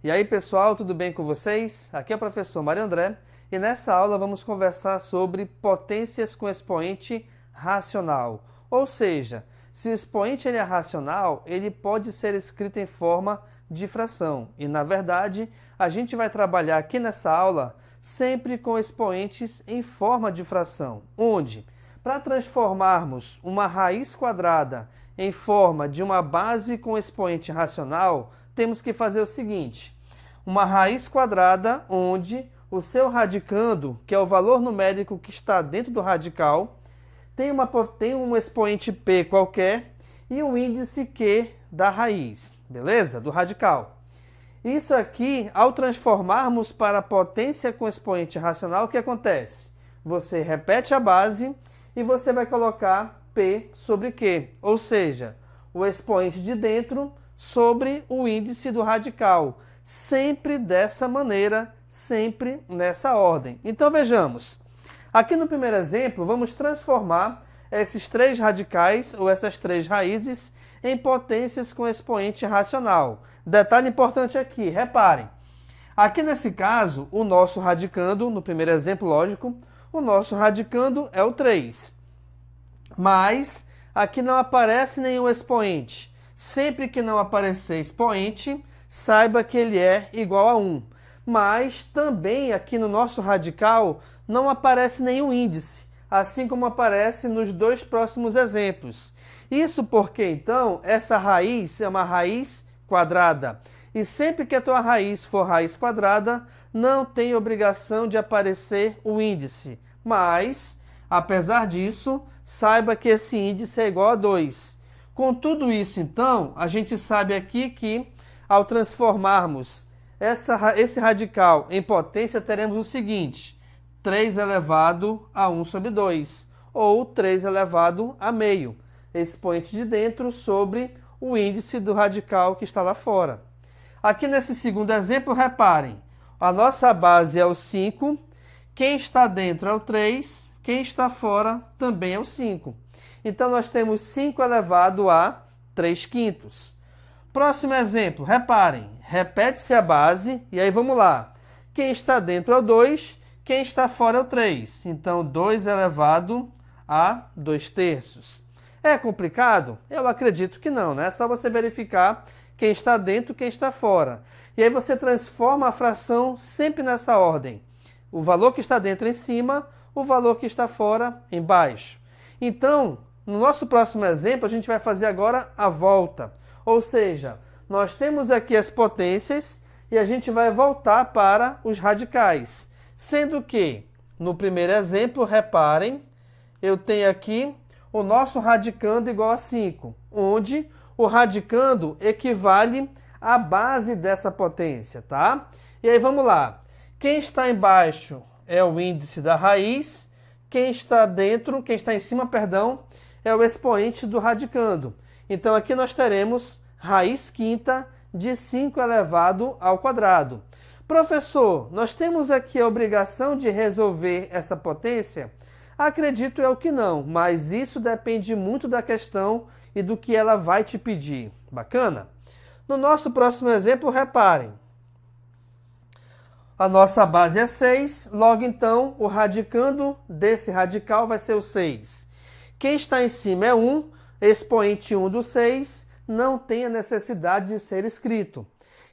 E aí pessoal, tudo bem com vocês? Aqui é o professor Mário André e nessa aula vamos conversar sobre potências com expoente racional. Ou seja, se o expoente ele é racional, ele pode ser escrito em forma de fração. E na verdade, a gente vai trabalhar aqui nessa aula sempre com expoentes em forma de fração. Onde, para transformarmos uma raiz quadrada em forma de uma base com expoente racional, temos que fazer o seguinte: uma raiz quadrada onde o seu radicando, que é o valor numérico que está dentro do radical, tem um expoente p qualquer e um índice q da raiz, beleza? Do radical. Isso aqui, ao transformarmos para potência com expoente racional, o que acontece? Você repete a base e você vai colocar p sobre q, ou seja, o expoente de dentro sobre o índice do radical, sempre dessa maneira, sempre nessa ordem. Então vejamos, aqui no primeiro exemplo vamos transformar esses três radicais ou essas três raízes em potências com expoente racional. Detalhe importante aqui, reparem, aqui nesse caso o nosso radicando, no primeiro exemplo lógico, o nosso radicando é o 3, mas aqui não aparece nenhum expoente. Sempre que não aparecer expoente, saiba que ele é igual a 1. Mas também aqui no nosso radical não aparece nenhum índice, assim como aparece nos dois próximos exemplos. Isso porque, então, essa raiz é uma raiz quadrada. E sempre que a tua raiz for raiz quadrada, não tem obrigação de aparecer o índice. Mas, apesar disso, saiba que esse índice é igual a 2. Com tudo isso, então, a gente sabe aqui que, ao transformarmos esse radical em potência, teremos o seguinte: 3 elevado a 1 sobre 2, ou 3 elevado a meio, expoente de dentro sobre o índice do radical que está lá fora. Aqui nesse segundo exemplo, reparem, a nossa base é o 5, quem está dentro é o 3, quem está fora também é o 5. Então, nós temos 5 elevado a 3 quintos. Próximo exemplo, reparem, repete-se a base, e aí vamos lá. Quem está dentro é o 2, quem está fora é o 3. Então, 2 elevado a 2 terços. É complicado? Eu acredito que não, né? É só você verificar quem está dentro e quem está fora. E aí você transforma a fração sempre nessa ordem. O valor que está dentro em cima, o valor que está fora embaixo. Então, no nosso próximo exemplo, a gente vai fazer agora a volta. Ou seja, nós temos aqui as potências e a gente vai voltar para os radicais. Sendo que, no primeiro exemplo, reparem, eu tenho aqui o nosso radicando igual a 5, onde o radicando equivale à base dessa potência, tá? E aí vamos lá. Quem está embaixo é o índice da raiz, quem está dentro, quem está em cima, perdão, é o expoente do radicando. Então aqui nós teremos raiz quinta de 5 elevado ao quadrado. Professor, nós temos aqui a obrigação de resolver essa potência? Acredito eu que não, mas isso depende muito da questão e do que ela vai te pedir. Bacana? No nosso próximo exemplo, reparem. A nossa base é 6, logo então o radicando desse radical vai ser o 6. Quem está em cima é 1, expoente 1 do 6, não tem a necessidade de ser escrito.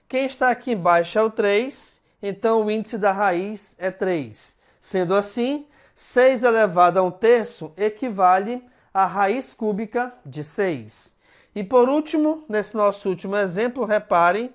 Quem está aqui embaixo é o 3, então o índice da raiz é 3. Sendo assim, 6 elevado a 1 terço equivale à raiz cúbica de 6. E por último, nesse nosso último exemplo, reparem,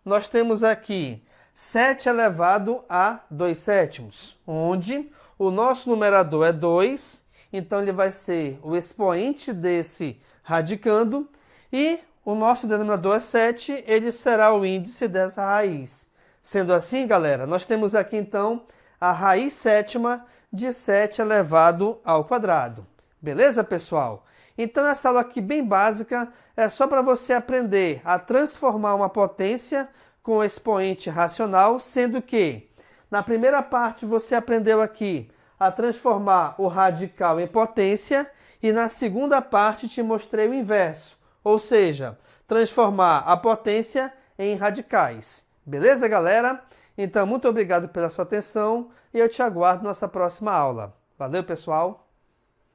nós temos aqui 7 elevado a 2 sétimos, onde o nosso numerador é 2, então ele vai ser o expoente desse radicando, e o nosso denominador é 7, ele será o índice dessa raiz. Sendo assim, galera, nós temos aqui então a raiz sétima de 7 elevado ao quadrado. Beleza, pessoal? Então, essa aula aqui bem básica é só para você aprender a transformar uma potência com expoente racional, sendo que na primeira parte você aprendeu aqui a transformar o radical em potência e na segunda parte te mostrei o inverso, ou seja, transformar a potência em radicais. Beleza, galera? Então, muito obrigado pela sua atenção e eu te aguardo na nossa próxima aula. Valeu, pessoal!